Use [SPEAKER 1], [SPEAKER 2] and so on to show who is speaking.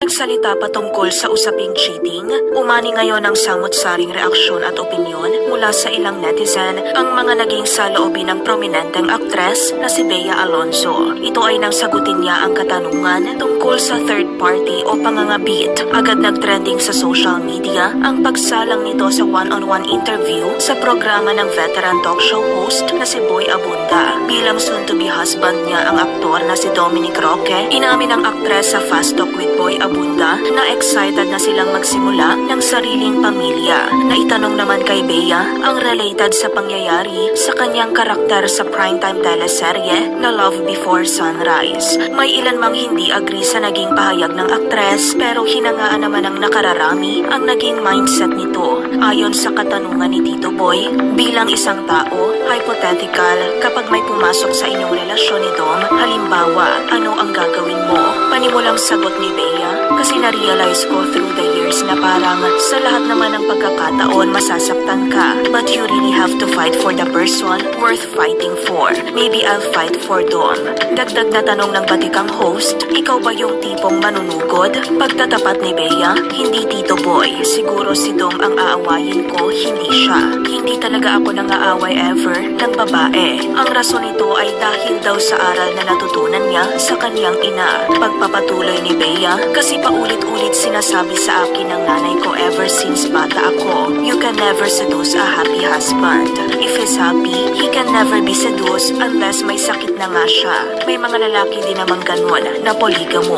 [SPEAKER 1] Nagsalita patungkol sa usaping cheating, umani ngayon ang samot-saring reaksyon at opinyon mula sa ilang netizen ang mga naging saloobin ng prominenteng aktres na si Bea Alonzo. Ito ay nang sagutin niya ang katanungan tungkol sa third party o pangangabit. Agad nagtrending sa social media ang pagsalang nito sa one-on-one interview sa programa ng veteran talk show host na si Boy Abunda. Bilang soon-to-be husband niya ang aktor na si Dominic Roque, inamin ng aktres sa Fast Talk with Boy Abunda na excited na silang magsimula ng sariling pamilya. Naitanong naman kay Bea ang related sa pangyayari sa kanyang karakter sa primetime teleserye na Love Before Sunrise. May ilan mang hindi agree sa naging pahayag ng aktres pero hinangaan naman ng nakararami ang naging mindset nito. Ayon sa katanungan ni Tito Boy, bilang isang tao, hypothetical, kapag may pumasok sa inyong relasyon ni Dom, halimbawa, ano ang gagawin mo? Panimulang sagot ni Bea, kasi na-realize ko through the years na parang sa lahat naman ng pagkakataon masasaktan ka, but you really have to fight for the person worth fighting for. Maybe I'll fight for Dom. Dagdag na tanong ng batikang host, ikaw ba yung tipong manunugod? Pagtatapat ni Bea, hindi Tito Boy. Siguro si Dom ang aawayin ko, hindi siya. Hindi talaga ako nang-aaway ever ng babae. Ang rason nito ay dahil daw sa aral na natutunan niya sa kanyang ina. Pagpapatuloy ni Bea, kasi paulit-ulit sinasabi sa akin ng nanay ko ever since bata ako, you can never seduce a happy husband. If he's happy, he can never be seduced unless may sakit na nga siya. May mga lalaki din naman ganun na poligamo.